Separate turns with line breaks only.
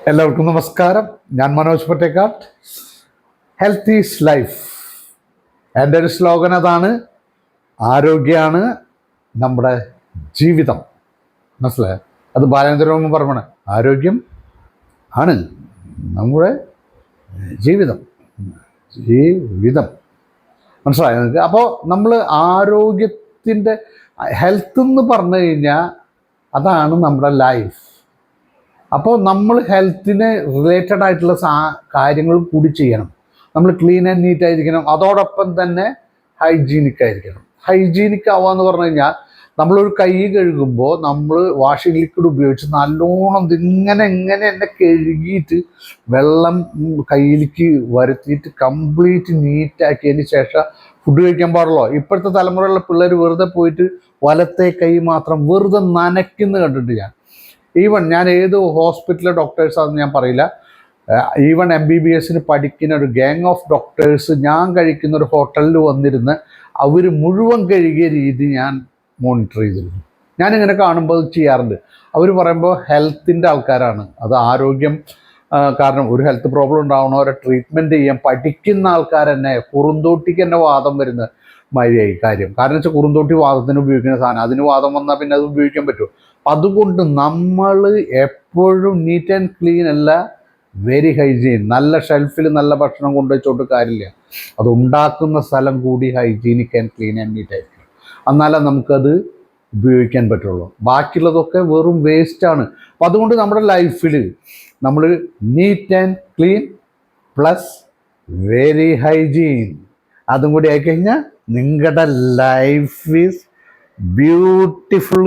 എല്ലാവർക്കും നമസ്കാരം. ഞാൻ Manoj Pottekkatt. Health is life. എൻ്റെ ഒരു സ്ലോഗൻ അതാണ്, ആരോഗ്യമാണ് നമ്മുടെ ജീവിതം. മനസ്സിലായോ? അത് ബാലേന്ദ്രൻ പറഞ്ഞാണ്, ആരോഗ്യം ആണ് നമ്മുടെ ജീവിതം. ജീവിതം മനസ്സിലായോ നിങ്ങൾക്ക്? അപ്പോൾ നമ്മൾ ആരോഗ്യത്തിൻ്റെ ഹെൽത്ത് എന്ന് പറഞ്ഞു കഴിഞ്ഞാൽ അതാണ് നമ്മുടെ ലൈഫ്. അപ്പോൾ നമ്മൾ ഹെൽത്തിന് റിലേറ്റഡ് ആയിട്ടുള്ള കാര്യങ്ങൾ കൂടി ചെയ്യണം. നമ്മൾ ക്ലീൻ ആൻഡ് നീറ്റ് ആയിരിക്കണം, അതോടൊപ്പം തന്നെ ഹൈജീനിക് ആയിരിക്കണം. ഹൈജീനിക് ആവാന്ന് പറഞ്ഞു കഴിഞ്ഞാൽ നമ്മളൊരു കൈ കഴുകുമ്പോൾ നമ്മൾ വാഷിംഗ് ലിക്വിഡ് ഉപയോഗിച്ച് നല്ലോണം ഇങ്ങനെ എന്നെ കഴുകിയിട്ട് വെള്ളം കയ്യിലേക്ക് വരുത്തിയിട്ട് കംപ്ലീറ്റ് നീറ്റാക്കിയതിന് ശേഷം ഫുഡ് കഴിക്കാൻ പാടുള്ളൂ. ഇപ്പോഴത്തെ തലമുറയിലുള്ള പിള്ളേർ വെറുതെ പോയിട്ട് വലത്തെ കൈ മാത്രം വെറുതെ നനയ്ക്കുന്നു കണ്ടിട്ട് ഈവൻ ഞാൻ ഏത് ഹോസ്പിറ്റലിലെ ഡോക്ടേഴ്സാണെന്ന് ഞാൻ പറയില്ല, ഈവൻ MBBS പഠിക്കുന്ന ഒരു ഗ്യാങ് ഓഫ് ഡോക്ടേഴ്സ് ഞാൻ കഴിക്കുന്ന ഒരു ഹോട്ടലിൽ വന്നിരുന്ന് അവർ മുഴുവൻ കഴുകിയ രീതി ഞാൻ മോണിറ്റർ ചെയ്തിരുന്നു. ഞാനിങ്ങനെ കാണുമ്പോൾ ചെയ്യാറുണ്ട്. അവർ പറയുമ്പോൾ ഹെൽത്തിൻ്റെ ആൾക്കാരാണ്, അത് ആരോഗ്യം കാരണം ഒരു ഹെൽത്ത് പ്രോബ്ലം ഉണ്ടാവണവരെ ട്രീറ്റ്മെൻറ്റ് ചെയ്യാൻ പഠിക്കുന്ന ആൾക്കാർ തന്നെ. കുറുന്തോട്ടിക്ക് തന്നെ വാദം വരുന്ന മാതിരിയായി കാര്യം. കാരണം വെച്ചാൽ കുറുന്തോട്ടി വാദത്തിന് ഉപയോഗിക്കുന്ന സാധനം, അതിന് വാദം വന്നാൽ പിന്നെ അത് ഉപയോഗിക്കാൻ പറ്റുമോ? അതുകൊണ്ട് നമ്മൾ എപ്പോഴും നീറ്റ് ആൻഡ് ക്ലീൻ അല്ല, വെരി ഹൈജീൻ. നല്ല ഷെൽഫിൽ നല്ല ഭക്ഷണം കൊണ്ടുവച്ചോട്ട് കാര്യമില്ല, അത് ഉണ്ടാക്കുന്ന സ്ഥലം കൂടി hygienic and clean and NEET ആയിരിക്കും. എന്നാലേ നമുക്കത് ഉപയോഗിക്കാൻ പറ്റുള്ളൂ. ബാക്കിയുള്ളതൊക്കെ വെറും വേസ്റ്റാണ്. അപ്പം അതുകൊണ്ട് നമ്മുടെ ലൈഫിൽ നമ്മൾ neat and clean plus very hygiene അതും കൂടി ആയിക്കഴിഞ്ഞാൽ നിങ്ങളുടെ ലൈഫ് ഈസ് ബ്യൂട്ടിഫുൾ.